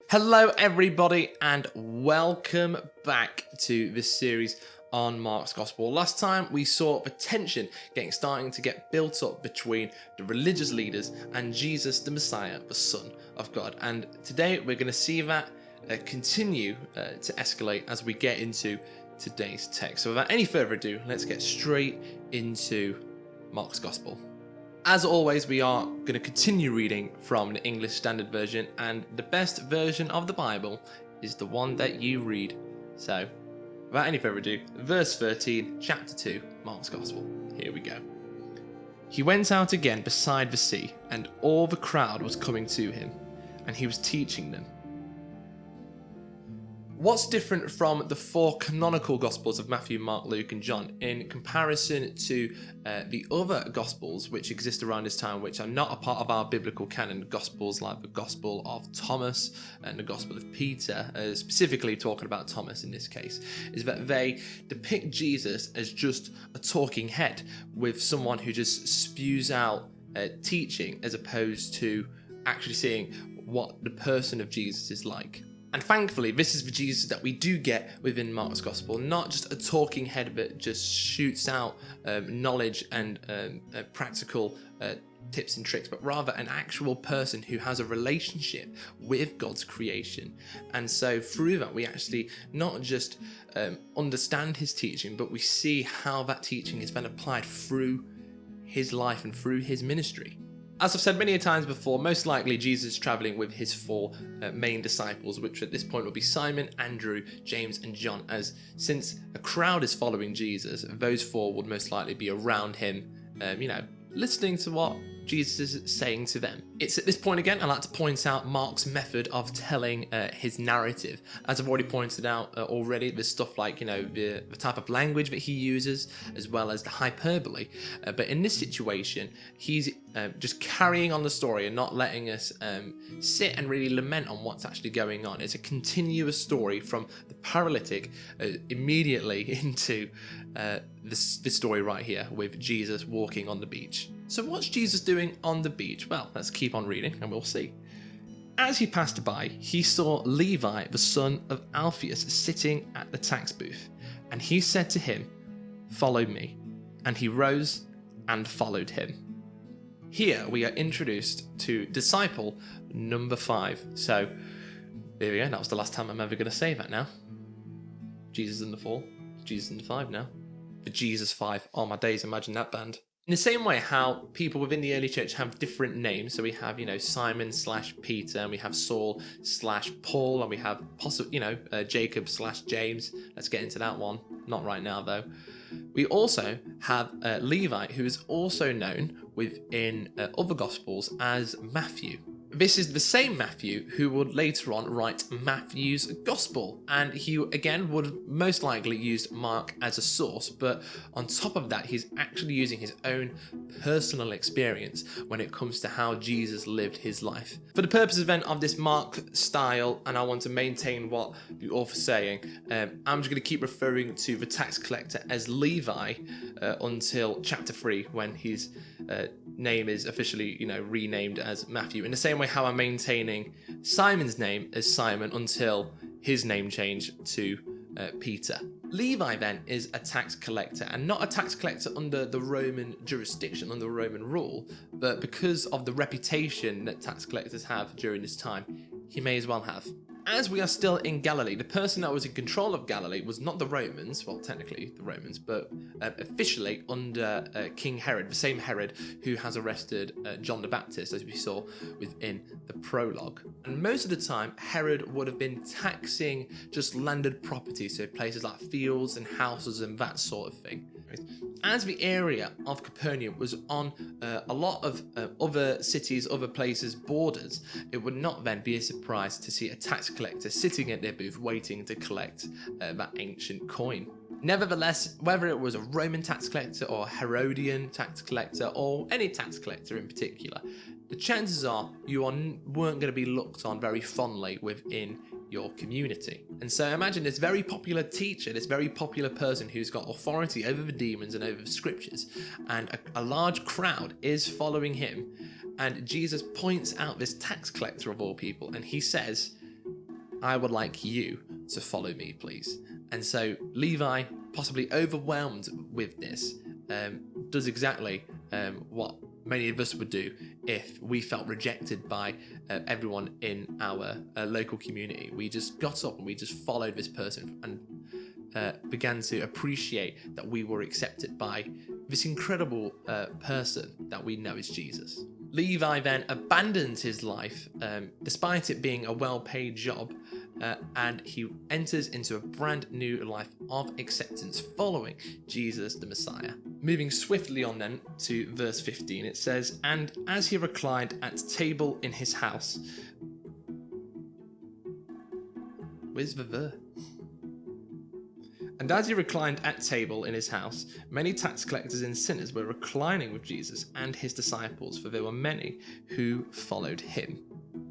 Hello everybody and welcome back to this series on Mark's Gospel. Last time we saw the tension starting to get built up between the religious leaders and Jesus the Messiah, the Son of God. And today we're going to see that continue to escalate as we get into today's text. So without any further ado, let's get straight into Mark's Gospel. As always, we are going to continue reading from the English Standard Version, and the best version of the Bible is the one that you read. So, without any further ado, verse 13, chapter 2, Mark's Gospel. Here we go. He went out again beside the sea, and all the crowd was coming to him, and he was teaching them. What's different from the four canonical Gospels of Matthew, Mark, Luke and John in comparison to the other Gospels which exist around this time, which are not a part of our biblical canon, Gospels like the Gospel of Thomas and the Gospel of Peter, specifically talking about Thomas in this case, is that they depict Jesus as just a talking head with someone who just spews out teaching as opposed to actually seeing what the person of Jesus is like. And thankfully, this is the Jesus that we do get within Mark's Gospel, not just a talking head that just shoots out knowledge and practical tips and tricks, but rather an actual person who has a relationship with God's creation. And so through that, we actually not just understand his teaching, but we see how that teaching has been applied through his life and through his ministry. As I've said many times before, most likely Jesus is travelling with his four main disciples, which at this point will be Simon, Andrew, James and John, as since a crowd is following Jesus, those four would most likely be around him, listening to what Jesus is saying to them. It's at this point again, I like to point out Mark's method of telling his narrative. As I've already pointed out already, there's stuff like, the type of language that he uses, as well as the hyperbole. But in this situation, he's just carrying on the story and not letting us sit and really lament on what's actually going on. It's a continuous story from the paralytic immediately into this story right here with Jesus walking on the beach. So what's Jesus doing on the beach? Well, let's keep on reading and we'll see. As he passed by, he saw Levi, the son of Alphaeus, sitting at the tax booth. And he said to him, "Follow me." And he rose and followed him. Here we are introduced to disciple number 5. So there we go. That was the last time I'm ever going to say that now. Jesus in the 4. Jesus in the 5 now. The Jesus 5. Oh my days, imagine that band. In the same way how people within the early church have different names, so we have, Simon/Peter, and we have Saul/Paul, and we have Jacob/James. Let's get into that one. Not right now, though. We also have Levi, who is also known within other Gospels as Matthew. This is the same Matthew who would later on write Matthew's Gospel, and he again would most likely use Mark as a source, but on top of that he's actually using his own personal experience when it comes to how Jesus lived his life. For the purposes then of this Mark style, and I want to maintain what the author's saying, I'm just going to keep referring to the tax collector as Levi until chapter 3 when his name is officially renamed as Matthew, in the same way how I'm maintaining Simon's name as Simon until his name change to Peter. Levi then is a tax collector, and not a tax collector under the Roman jurisdiction, under Roman rule, but because of the reputation that tax collectors have during this time, he may as well have. As we are still in Galilee, the person that was in control of Galilee was not the Romans, well, technically the Romans, but officially under King Herod, the same Herod who has arrested John the Baptist, as we saw within the prologue. And most of the time, Herod would have been taxing just landed property, so places like fields and houses and that sort of thing. As the area of Capernaum was on a lot of other cities, other places' borders, it would not then be a surprise to see a tax collector sitting at their booth waiting to collect that ancient coin. Nevertheless, whether it was a Roman tax collector or a Herodian tax collector or any tax collector in particular, the chances are you weren't going to be looked on very fondly within your community. And so imagine this very popular teacher, this very popular person who's got authority over the demons and over the scriptures, and a large crowd is following him, and Jesus points out this tax collector of all people, and he says, I would like you to follow me, please. And so Levi, possibly overwhelmed with this, does exactly what many of us would do if we felt rejected by everyone in our local community. We just got up and we just followed this person and began to appreciate that we were accepted by this incredible person that we know is Jesus. Levi then abandons his life, despite it being a well-paid job, and he enters into a brand new life of acceptance following Jesus the Messiah. Moving swiftly on then to verse 15, it says, "And as he reclined at table in his house..." Where's the verse? "And as he reclined at table in his house, many tax collectors and sinners were reclining with Jesus and his disciples, for there were many who followed him."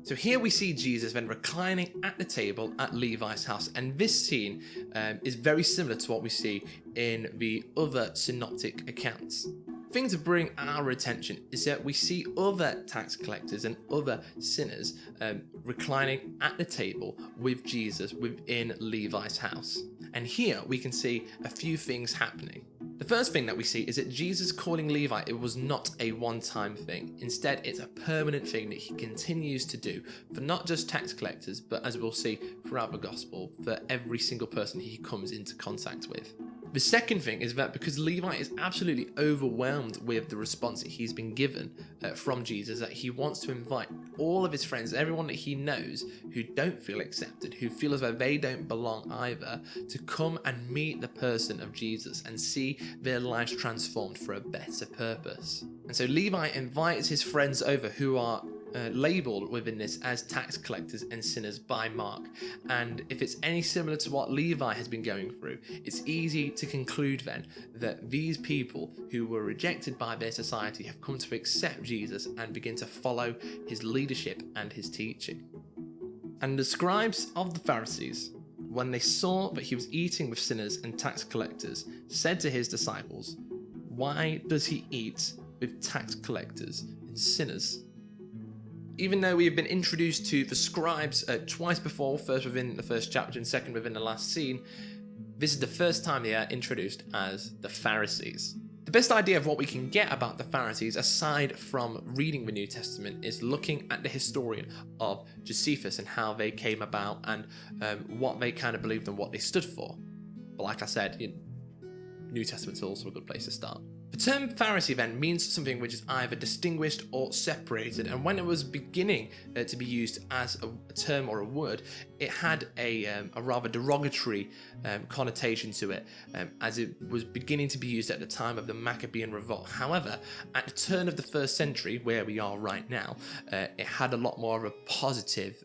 So here we see Jesus then reclining at the table at Levi's house, and this scene is very similar to what we see in the other synoptic accounts. The thing to bring our attention is that we see other tax collectors and other sinners reclining at the table with Jesus within Levi's house. And here we can see a few things happening. The first thing that we see is that Jesus calling Levi, it was not a one-time thing. Instead, it's a permanent thing that he continues to do for not just tax collectors, but as we'll see throughout the gospel, for every single person he comes into contact with. The second thing is that because Levi is absolutely overwhelmed with the response that he's been given from Jesus, that he wants to invite all of his friends, everyone that he knows who don't feel accepted, who feel as though they don't belong either, to come and meet the person of Jesus and see their lives transformed for a better purpose. And so Levi invites his friends over who are labelled within this as tax collectors and sinners by Mark. And if it's any similar to what Levi has been going through, it's easy to conclude then that these people who were rejected by their society have come to accept Jesus and begin to follow his leadership and his teaching. And the scribes of the Pharisees, when they saw that he was eating with sinners and tax collectors, said to his disciples, "Why does he eat with tax collectors and sinners?" Even though we have been introduced to the scribes twice before, first within the first chapter and second within the last scene, this is the first time they are introduced as the Pharisees. The best idea of what we can get about the Pharisees, aside from reading the New Testament, is looking at the historian of Josephus and how they came about and what they kind of believed and what they stood for. But like I said, New Testament's also a good place to start. The term Pharisee then means something which is either distinguished or separated, and when it was beginning to be used as a term or a word, it had a rather derogatory connotation to it, as it was beginning to be used at the time of the Maccabean revolt. However, at the turn of the first century, where we are right now, it had a lot more of a positive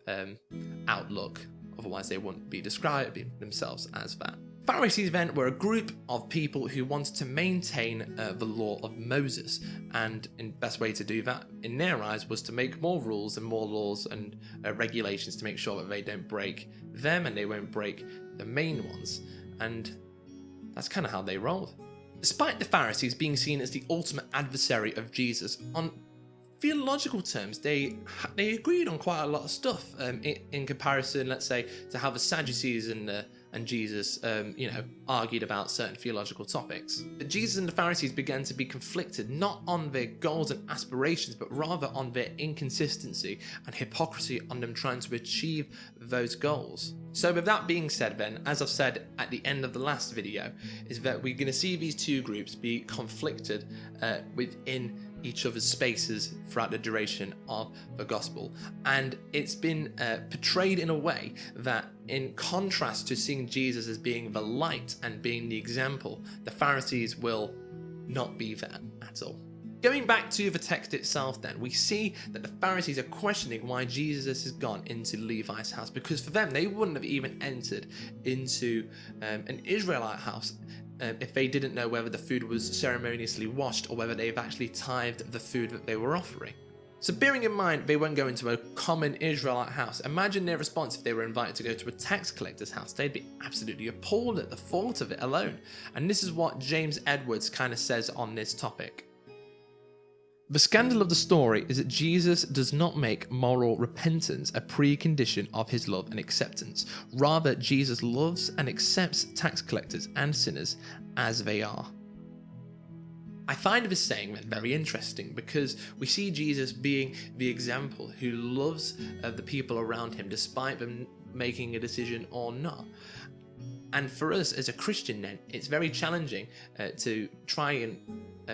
outlook, otherwise they wouldn't be describing themselves as that. Pharisees then were a group of people who wanted to maintain the law of Moses, and the best way to do that in their eyes was to make more rules and more laws and regulations to make sure that they don't break them and they won't break the main ones, and that's kind of how they rolled. Despite the Pharisees being seen as the ultimate adversary of Jesus, on theological terms, they agreed on quite a lot of stuff in comparison, let's say, to how the Sadducees and Jesus, argued about certain theological topics. But Jesus and the Pharisees began to be conflicted not on their goals and aspirations, but rather on their inconsistency and hypocrisy on them trying to achieve those goals. So with that being said then, as I've said at the end of the last video, is that we're going to see these two groups be conflicted within each other's spaces throughout the duration of the gospel. And it's been portrayed in a way that, in contrast to seeing Jesus as being the light and being the example, the Pharisees will not be that at all. Going back to the text itself then, we see that the Pharisees are questioning why Jesus has gone into Levi's house, because for them, they wouldn't have even entered into an Israelite house if they didn't know whether the food was ceremoniously washed or whether they've actually tithed the food that they were offering. So bearing in mind they won't go into a common Israelite house, imagine their response if they were invited to go to a tax collector's house. They'd be absolutely appalled at the thought of it alone. And this is what James Edwards kind of says on this topic. The scandal of the story is that Jesus does not make moral repentance a precondition of his love and acceptance. Rather, Jesus loves and accepts tax collectors and sinners as they are. I find this saying very interesting because we see Jesus being the example who loves the people around him despite them making a decision or not. And for us as a Christian then, it's very challenging to try and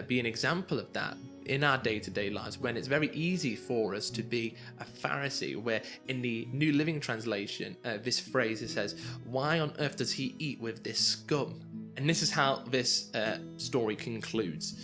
be an example of that in our day-to-day lives, when it's very easy for us to be a Pharisee, where in the New Living Translation, this phrase, it says, "Why on earth does he eat with this scum?" And this is how this story concludes.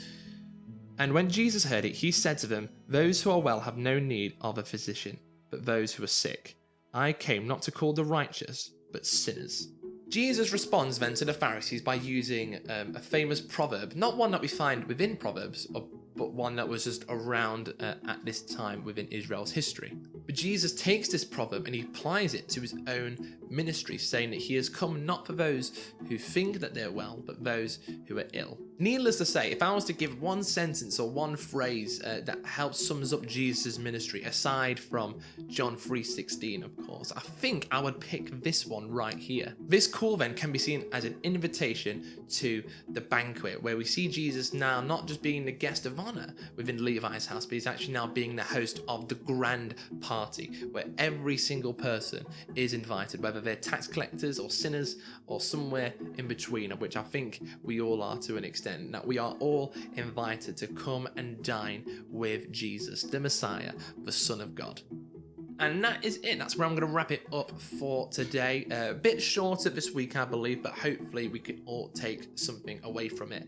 "And when Jesus heard it, he said to them, 'Those who are well have no need of a physician, but those who are sick. I came not to call the righteous, but sinners.'" Jesus responds then to the Pharisees by using a famous proverb, not one that we find within Proverbs, but one that was just around at this time within Israel's history. But Jesus takes this proverb and he applies it to his own ministry, saying that he has come not for those who think that they're well, but those who are ill. Needless to say, if I was to give one sentence or one phrase that helps sums up Jesus' ministry, aside from John 3:16, of course, I think I would pick this one right here. This call then can be seen as an invitation to the banquet, where we see Jesus now not just being the guest of honor within Levi's house, but he's actually now being the host of the grand party, where every single person is invited, whether they're tax collectors or sinners or somewhere in between, of which I think we all are to an extent, that we are all invited to come and dine with Jesus, the Messiah, the Son of God. And that is it. That's where I'm going to wrap it up for today. A bit shorter this week, I believe, but hopefully we can all take something away from it.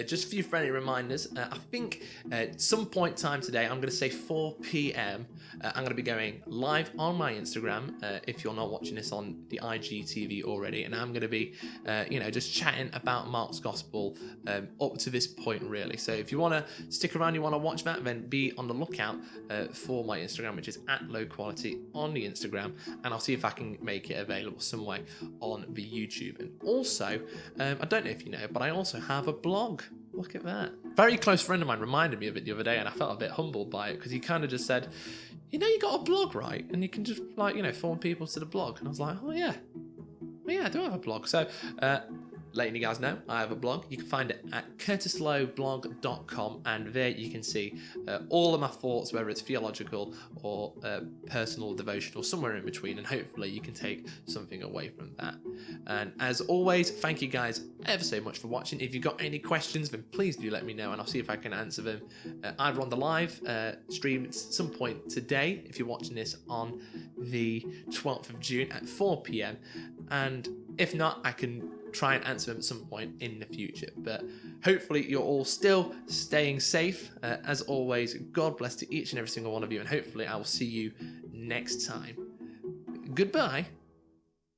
Just a few friendly reminders. I think at some point in time today, I'm going to say 4 p.m. I'm going to be going live on my Instagram, if you're not watching this on the IGTV already. And I'm going to be, just chatting about Mark's Gospel up to this point, really. So if you want to stick around, you want to watch that, then be on the lookout for my Instagram, which is @lowquality on the Instagram, and I'll see if I can make it available some way on the YouTube. And also, I don't know if you know, but I also have a blog. Look at that. A very close friend of mine reminded me of it the other day, and I felt a bit humbled by it, because he kind of just said, you got a blog, right? And you can just forward people to the blog. And I was like, oh yeah, I do have a blog. So letting you guys know, I have a blog. You can find it at curtislowblog.com, and there you can see all of my thoughts, whether it's theological or personal, devotional, somewhere in between, and hopefully you can take something away from that. And as always, thank you guys ever so much for watching. If you've got any questions, then please do let me know, and I'll see if I can answer them either on the live stream at some point today, if you're watching this on the 12th of June at 4 p.m, and if not, I can try and answer them at some point in the future. But hopefully you're all still staying safe. As always, God bless to each and every single one of you, and hopefully I will see you next time. Goodbye.